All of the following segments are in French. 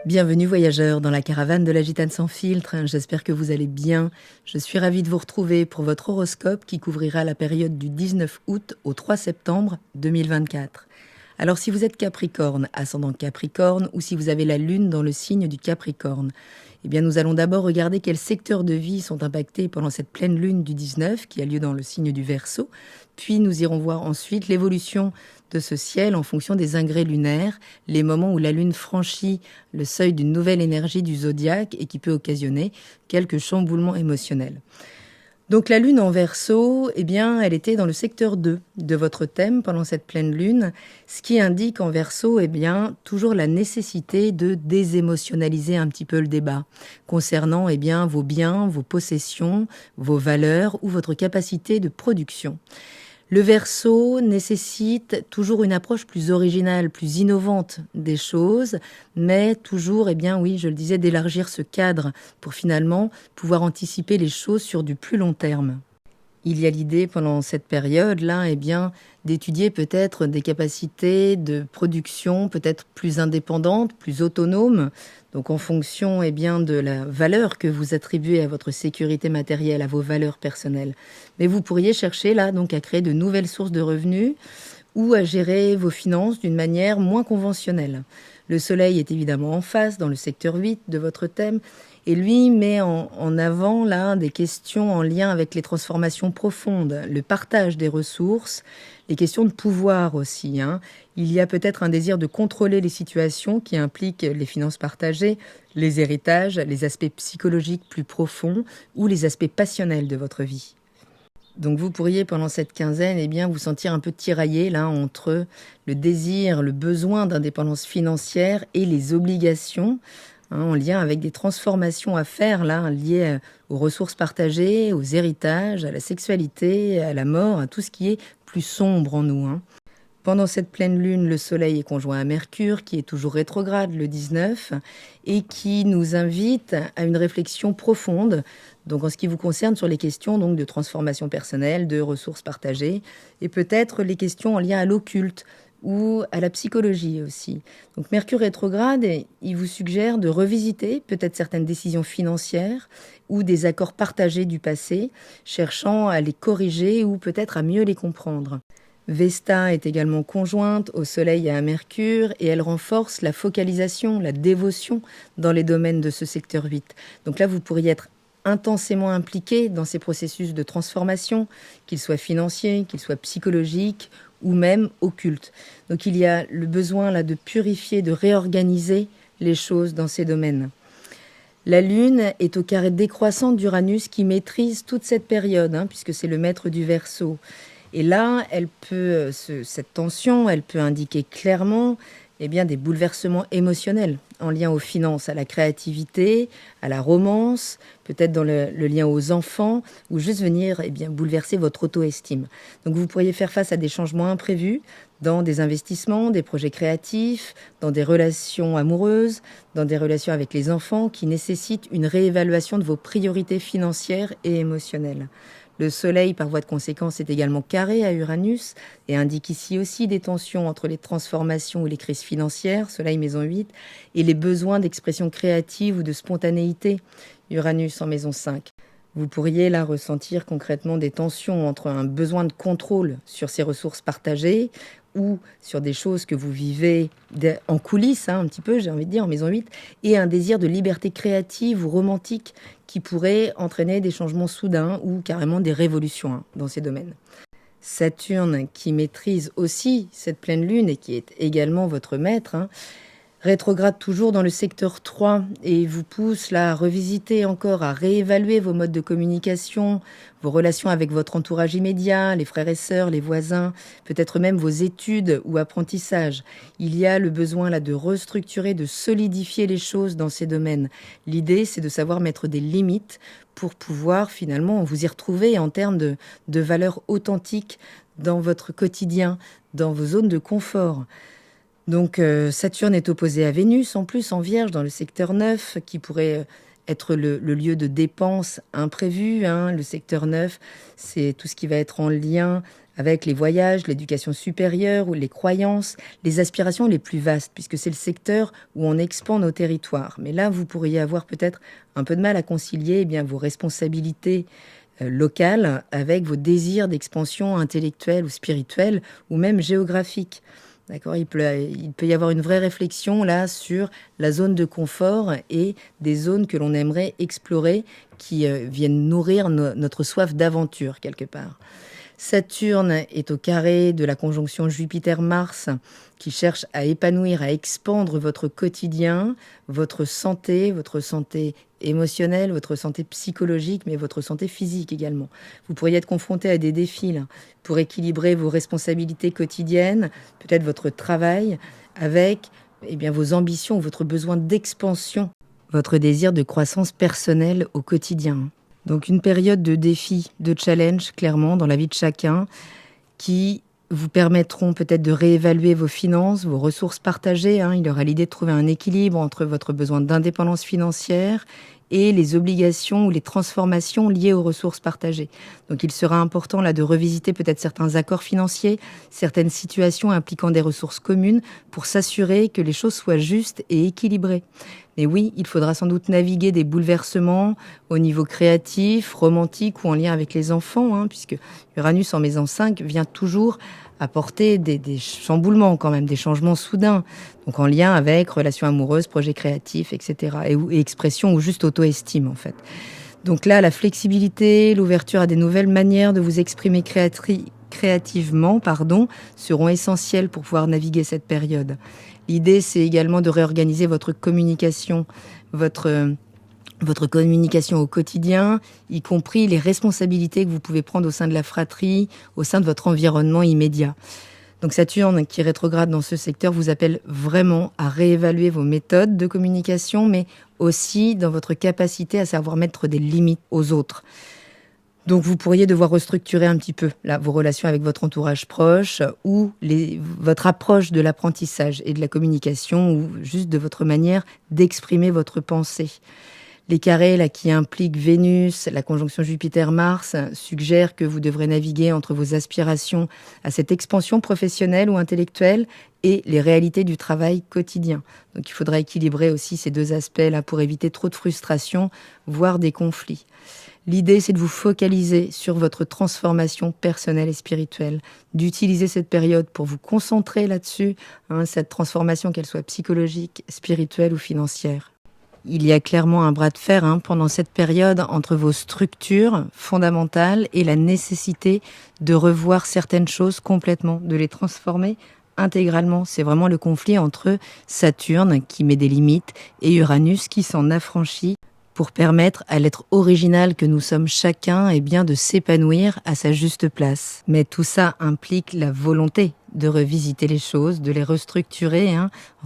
Bienvenue voyageurs dans la caravane de la Gitane sans filtre, j'espère que vous allez bien. Je suis ravie de vous retrouver pour votre horoscope qui couvrira la période du 19 août au 3 septembre 2024. Alors si vous êtes Capricorne, ascendant Capricorne, ou si vous avez la lune dans le signe du Capricorne, eh bien nous allons d'abord regarder quels secteurs de vie sont impactés pendant cette pleine lune du 19 qui a lieu dans le signe du Verseau, puis nous irons voir ensuite l'évolution de ce ciel en fonction des ingrès lunaires, les moments où la lune franchit le seuil d'une nouvelle énergie du zodiaque et qui peut occasionner quelques chamboulements émotionnels. Donc la lune en Verseau, eh bien, elle était dans le secteur 2 de votre thème pendant cette pleine lune, ce qui indique en Verseau, eh bien, toujours la nécessité de désémotionnaliser un petit peu le débat concernant, eh bien, vos biens, vos possessions, vos valeurs ou votre capacité de production. Le Verseau nécessite toujours une approche plus originale, plus innovante des choses, mais toujours, eh bien oui, je le disais, d'élargir ce cadre pour finalement pouvoir anticiper les choses sur du plus long terme. Il y a l'idée pendant cette période-là, eh bien, d'étudier peut-être des capacités de production peut-être plus indépendantes, plus autonomes, donc en fonction eh bien, de la valeur que vous attribuez à votre sécurité matérielle, à vos valeurs personnelles. Mais vous pourriez chercher là donc à créer de nouvelles sources de revenus ou à gérer vos finances d'une manière moins conventionnelle. Le soleil est évidemment en face dans le secteur 8 de votre thème et lui met en avant là des questions en lien avec les transformations profondes, le partage des ressources, les questions de pouvoir aussi. Il y a peut-être un désir de contrôler les situations qui impliquent les finances partagées, les héritages, les aspects psychologiques plus profonds ou les aspects passionnels de votre vie. Donc vous pourriez pendant cette quinzaine eh bien, vous sentir un peu tiraillé là, entre le désir, le besoin d'indépendance financière et les obligations en lien avec des transformations à faire là, liées aux ressources partagées, aux héritages, à la sexualité, à la mort, à tout ce qui est plus sombre en nous. Pendant cette pleine lune, le soleil est conjoint à Mercure, qui est toujours rétrograde le 19, et qui nous invite à une réflexion profonde, donc en ce qui vous concerne sur les questions donc, de transformation personnelle, de ressources partagées, et peut-être les questions en lien à l'occulte ou à la psychologie aussi. Donc Mercure rétrograde, il vous suggère de revisiter peut-être certaines décisions financières ou des accords partagés du passé, cherchant à les corriger ou peut-être à mieux les comprendre. Vesta est également conjointe au Soleil et à Mercure et elle renforce la focalisation, la dévotion dans les domaines de ce secteur 8. Donc là, vous pourriez être intensément impliqué dans ces processus de transformation, qu'ils soient financiers, qu'ils soient psychologiques ou même occultes. Donc il y a le besoin là de purifier, de réorganiser les choses dans ces domaines. La Lune est au carré décroissant d'Uranus qui maîtrise toute cette période, puisque c'est le maître du Verseau. Et là, cette tension, elle peut indiquer clairement eh bien, des bouleversements émotionnels en lien aux finances, à la créativité, à la romance, peut-être dans le lien aux enfants, ou juste venir eh bien, bouleverser votre auto-estime. Donc vous pourriez faire face à des changements imprévus dans des investissements, des projets créatifs, dans des relations amoureuses, dans des relations avec les enfants qui nécessitent une réévaluation de vos priorités financières et émotionnelles. Le Soleil, par voie de conséquence, est également carré à Uranus et indique ici aussi des tensions entre les transformations ou les crises financières, Soleil maison 8, et les besoins d'expression créative ou de spontanéité, Uranus en maison 5. Vous pourriez là ressentir concrètement des tensions entre un besoin de contrôle sur ces ressources partagées ou sur des choses que vous vivez en coulisses, un petit peu, j'ai envie de dire, en maison 8, et un désir de liberté créative ou romantique qui pourrait entraîner des changements soudains ou carrément des révolutions dans ces domaines. Saturne, qui maîtrise aussi cette pleine lune et qui est également votre maître, rétrograde toujours dans le secteur 3 et vous pousse là à revisiter encore, à réévaluer vos modes de communication, vos relations avec votre entourage immédiat, les frères et sœurs, les voisins, peut-être même vos études ou apprentissages. Il y a le besoin là de restructurer, de solidifier les choses dans ces domaines. L'idée, c'est de savoir mettre des limites pour pouvoir finalement vous y retrouver en termes de valeurs authentiques dans votre quotidien, dans vos zones de confort. Donc Saturne est opposé à Vénus, en plus en Vierge, dans le secteur 9, qui pourrait être le lieu de dépenses imprévues. Le secteur 9, c'est tout ce qui va être en lien avec les voyages, l'éducation supérieure ou les croyances, les aspirations les plus vastes, puisque c'est le secteur où on expand nos territoires. Mais là, vous pourriez avoir peut-être un peu de mal à concilier vos responsabilités locales avec vos désirs d'expansion intellectuelle ou spirituelle ou même géographique. D'accord, il peut y avoir une vraie réflexion là sur la zone de confort et des zones que l'on aimerait explorer qui viennent nourrir notre soif d'aventure quelque part. Saturne est au carré de la conjonction Jupiter-Mars qui cherche à épanouir, à expandre votre quotidien, votre santé émotionnelle, votre santé psychologique, mais votre santé physique également. Vous pourriez être confronté à des défis là, pour équilibrer vos responsabilités quotidiennes, peut-être votre travail, avec vos ambitions, votre besoin d'expansion, votre désir de croissance personnelle au quotidien. Donc une période de défis, de challenge, clairement, dans la vie de chacun, qui vous permettront peut-être de réévaluer vos finances, vos ressources partagées. Il y aura l'idée de trouver un équilibre entre votre besoin d'indépendance financière et les obligations ou les transformations liées aux ressources partagées. Donc il sera important là de revisiter peut-être certains accords financiers, certaines situations impliquant des ressources communes pour s'assurer que les choses soient justes et équilibrées. Mais oui, il faudra sans doute naviguer des bouleversements au niveau créatif, romantique ou en lien avec les enfants, puisque Uranus en maison 5 vient toujours apporter des chamboulements quand même, des changements soudains. Donc en lien avec relations amoureuses, projets créatifs, etc. Et expression ou juste auto-estime en fait. Donc là, la flexibilité, l'ouverture à des nouvelles manières de vous exprimer créativement, seront essentielles pour pouvoir naviguer cette période. L'idée, c'est également de réorganiser votre communication, votre communication au quotidien, y compris les responsabilités que vous pouvez prendre au sein de la fratrie, au sein de votre environnement immédiat. Donc Saturne, qui rétrograde dans ce secteur, vous appelle vraiment à réévaluer vos méthodes de communication, mais aussi dans votre capacité à savoir mettre des limites aux autres. Donc vous pourriez devoir restructurer un petit peu là, vos relations avec votre entourage proche ou votre approche de l'apprentissage et de la communication ou juste de votre manière d'exprimer votre pensée. Les carrés là, qui impliquent Vénus, la conjonction Jupiter-Mars, suggèrent que vous devrez naviguer entre vos aspirations à cette expansion professionnelle ou intellectuelle et les réalités du travail quotidien. Donc il faudra équilibrer aussi ces deux aspects-là pour éviter trop de frustration, voire des conflits. L'idée, c'est de vous focaliser sur votre transformation personnelle et spirituelle, d'utiliser cette période pour vous concentrer là-dessus, cette transformation, qu'elle soit psychologique, spirituelle ou financière. Il y a clairement un bras de fer pendant cette période entre vos structures fondamentales et la nécessité de revoir certaines choses complètement, de les transformer intégralement. C'est vraiment le conflit entre Saturne qui met des limites et Uranus qui s'en affranchit pour permettre à l'être original que nous sommes chacun de s'épanouir à sa juste place. Mais tout ça implique la volonté de revisiter les choses, de les restructurer,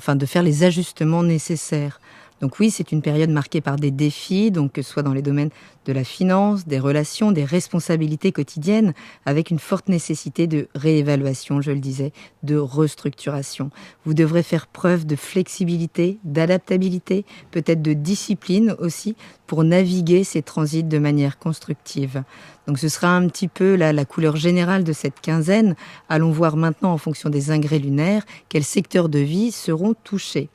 de faire les ajustements nécessaires. Donc oui, c'est une période marquée par des défis, donc que ce soit dans les domaines de la finance, des relations, des responsabilités quotidiennes, avec une forte nécessité de réévaluation, je le disais, de restructuration. Vous devrez faire preuve de flexibilité, d'adaptabilité, peut-être de discipline aussi, pour naviguer ces transits de manière constructive. Donc ce sera un petit peu la couleur générale de cette quinzaine. Allons voir maintenant, en fonction des ingrès lunaires, quels secteurs de vie seront touchés.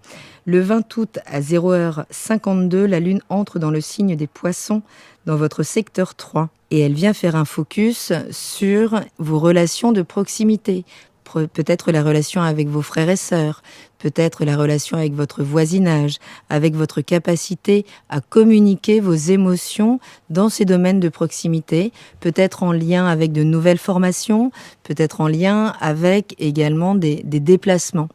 Le 20 août à 0h52, la Lune entre dans le signe des Poissons, dans votre secteur 3. Et elle vient faire un focus sur vos relations de proximité. Peut-être la relation avec vos frères et sœurs, peut-être la relation avec votre voisinage, avec votre capacité à communiquer vos émotions dans ces domaines de proximité, peut-être en lien avec de nouvelles formations, peut-être en lien avec également des déplacements.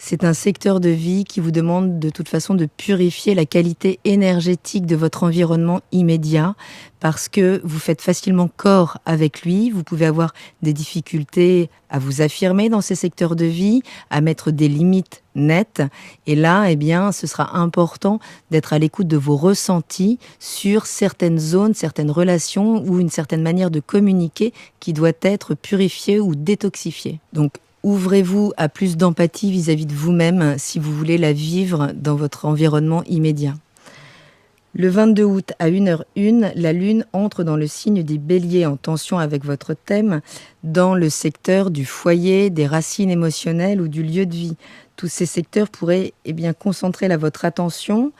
C'est un secteur de vie qui vous demande de toute façon de purifier la qualité énergétique de votre environnement immédiat parce que vous faites facilement corps avec lui. Vous pouvez avoir des difficultés à vous affirmer dans ces secteurs de vie, à mettre des limites nettes. Et là, ce sera important d'être à l'écoute de vos ressentis sur certaines zones, certaines relations ou une certaine manière de communiquer qui doit être purifiée ou détoxifiée. Donc, ouvrez-vous à plus d'empathie vis-à-vis de vous-même si vous voulez la vivre dans votre environnement immédiat. Le 22 août à 1h01, la Lune entre dans le signe des Béliers en tension avec votre thème dans le secteur du foyer, des racines émotionnelles ou du lieu de vie. Tous ces secteurs pourraient concentrer votre attention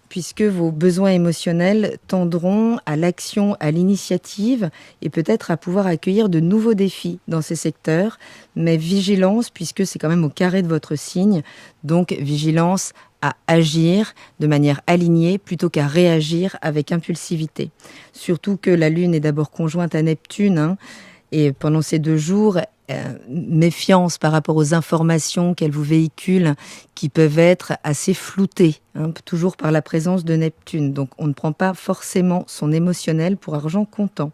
puisque vos besoins émotionnels tendront à l'action, à l'initiative et peut-être à pouvoir accueillir de nouveaux défis dans ces secteurs. Mais vigilance, puisque c'est quand même au carré de votre signe, donc vigilance à agir de manière alignée plutôt qu'à réagir avec impulsivité. Surtout que la Lune est d'abord conjointe à Neptune, et pendant ces 2 jours, méfiance par rapport aux informations qu'elle vous véhicule qui peuvent être assez floutées, toujours par la présence de Neptune. Donc on ne prend pas forcément son émotionnel pour argent comptant.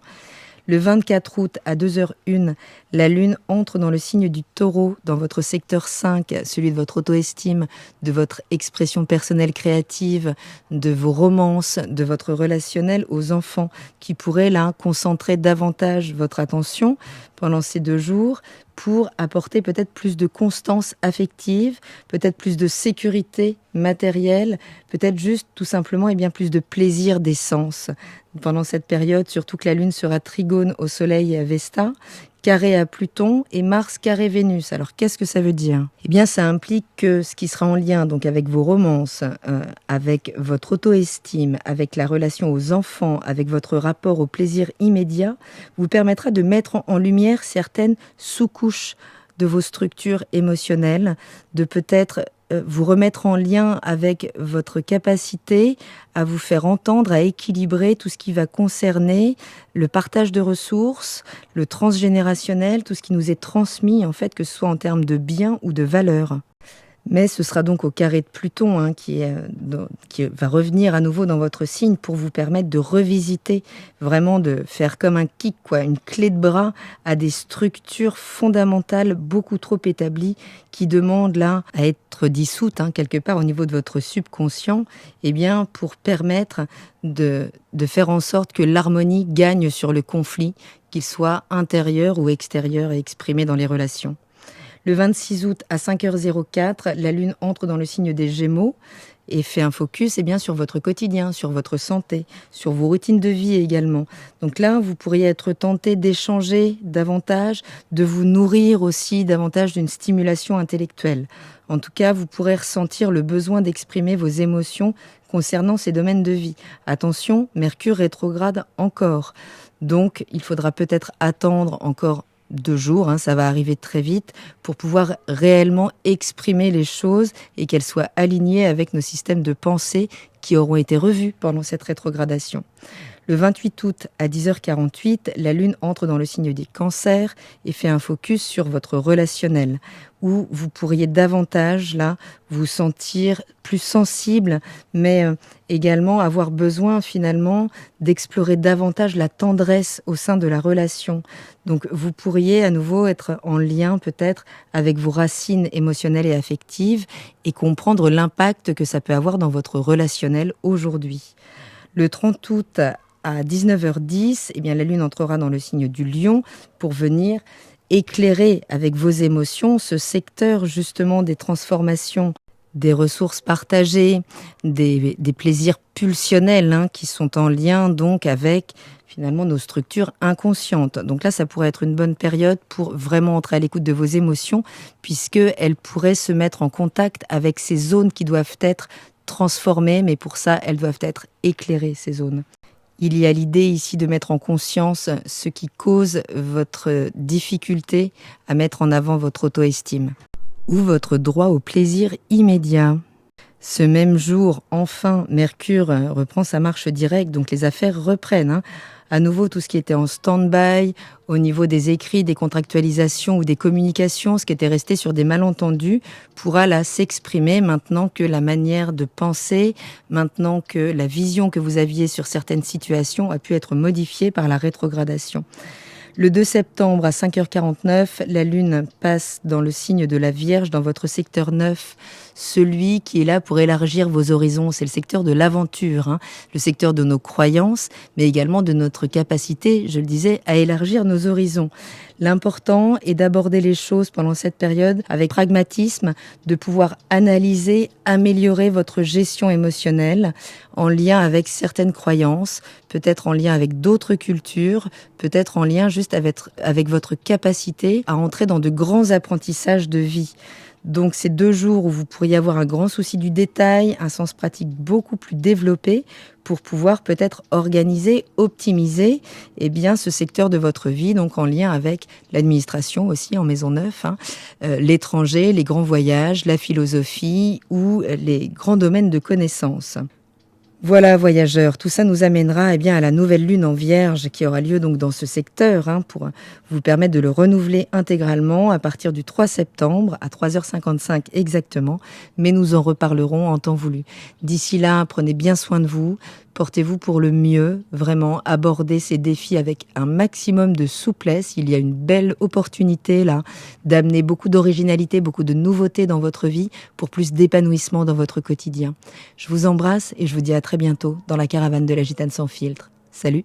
Le 24 août à 2h01, la Lune entre dans le signe du Taureau, dans votre secteur 5, celui de votre auto-estime, de votre expression personnelle créative, de vos romances, de votre relationnel aux enfants, qui pourraient là concentrer davantage votre attention pendant ces 2 jours pour apporter peut-être plus de constance affective, peut-être plus de sécurité matérielle, peut-être juste tout simplement plus de plaisir des sens. Pendant cette période, surtout que la Lune sera trigone au Soleil et à Vesta, carré à Pluton et Mars carré Vénus. Alors qu'est-ce que ça veut dire ? Ça implique que ce qui sera en lien donc avec vos romances, avec votre auto-estime, avec la relation aux enfants, avec votre rapport au plaisir immédiat, vous permettra de mettre en lumière certaines sous-couches de vos structures émotionnelles, de peut-être vous remettre en lien avec votre capacité à vous faire entendre, à équilibrer tout ce qui va concerner le partage de ressources, le transgénérationnel, tout ce qui nous est transmis, en fait, que ce soit en termes de biens ou de valeurs. Mais ce sera donc au carré de Pluton qui va revenir à nouveau dans votre signe pour vous permettre de revisiter, vraiment de faire comme un kick, une clé de bras à des structures fondamentales beaucoup trop établies qui demandent là à être dissoutes quelque part au niveau de votre subconscient, pour permettre de faire en sorte que l'harmonie gagne sur le conflit, qu'il soit intérieur ou extérieur et exprimé dans les relations. Le 26 août à 5h04, la Lune entre dans le signe des Gémeaux et fait un focus sur votre quotidien, sur votre santé, sur vos routines de vie également. Donc là, vous pourriez être tenté d'échanger davantage, de vous nourrir aussi davantage d'une stimulation intellectuelle. En tout cas, vous pourrez ressentir le besoin d'exprimer vos émotions concernant ces domaines de vie. Attention, Mercure rétrograde encore. Donc, il faudra peut-être attendre encore 2 jours, ça va arriver très vite, pour pouvoir réellement exprimer les choses et qu'elles soient alignées avec nos systèmes de pensée qui auront été revus pendant cette rétrogradation. Le 28 août à 10h48, la Lune entre dans le signe des Cancers et fait un focus sur votre relationnel, où vous pourriez davantage là vous sentir plus sensible, mais également avoir besoin finalement d'explorer davantage la tendresse au sein de la relation. Donc vous pourriez à nouveau être en lien peut-être avec vos racines émotionnelles et affectives et comprendre l'impact que ça peut avoir dans votre relationnel aujourd'hui. Le 30 août à 19h10, la Lune entrera dans le signe du Lion pour venir éclairer avec vos émotions ce secteur justement des transformations, des ressources partagées, des plaisirs pulsionnels qui sont en lien donc avec finalement nos structures inconscientes. Donc là, ça pourrait être une bonne période pour vraiment entrer à l'écoute de vos émotions puisqu'elles pourraient se mettre en contact avec ces zones qui doivent être transformées, mais pour ça, elles doivent être éclairées, ces zones. Il y a l'idée ici de mettre en conscience ce qui cause votre difficulté à mettre en avant votre auto-estime ou votre droit au plaisir immédiat. Ce même jour, enfin, Mercure reprend sa marche directe, donc les affaires reprennent. À nouveau, tout ce qui était en stand-by, au niveau des écrits, des contractualisations ou des communications, ce qui était resté sur des malentendus, pourra là s'exprimer maintenant que la manière de penser, maintenant que la vision que vous aviez sur certaines situations a pu être modifiée par la rétrogradation. Le 2 septembre à 5h49, la Lune passe dans le signe de la Vierge, dans votre secteur 9, celui qui est là pour élargir vos horizons. C'est le secteur de l'aventure, le secteur de nos croyances, mais également de notre capacité, je le disais, à élargir nos horizons. L'important est d'aborder les choses pendant cette période avec pragmatisme, de pouvoir analyser, améliorer votre gestion émotionnelle en lien avec certaines croyances, peut-être en lien avec d'autres cultures, peut-être en lien juste avec votre capacité à entrer dans de grands apprentissages de vie. Donc c'est 2 jours où vous pourriez avoir un grand souci du détail, un sens pratique beaucoup plus développé pour pouvoir peut-être organiser, optimiser ce secteur de votre vie, donc en lien avec l'administration aussi en Maisonneuve, l'étranger, les grands voyages, la philosophie ou les grands domaines de connaissances. Voilà, voyageurs, tout ça nous amènera à la nouvelle lune en Vierge qui aura lieu donc dans ce secteur pour vous permettre de le renouveler intégralement à partir du 3 septembre à 3h55 exactement, mais nous en reparlerons en temps voulu. D'ici là, prenez bien soin de vous, portez-vous pour le mieux, vraiment abordez ces défis avec un maximum de souplesse. Il y a une belle opportunité là d'amener beaucoup d'originalité, beaucoup de nouveautés dans votre vie pour plus d'épanouissement dans votre quotidien. Je vous embrasse et je vous dis à très bientôt dans la caravane de la Gitane sans filtre. Salut!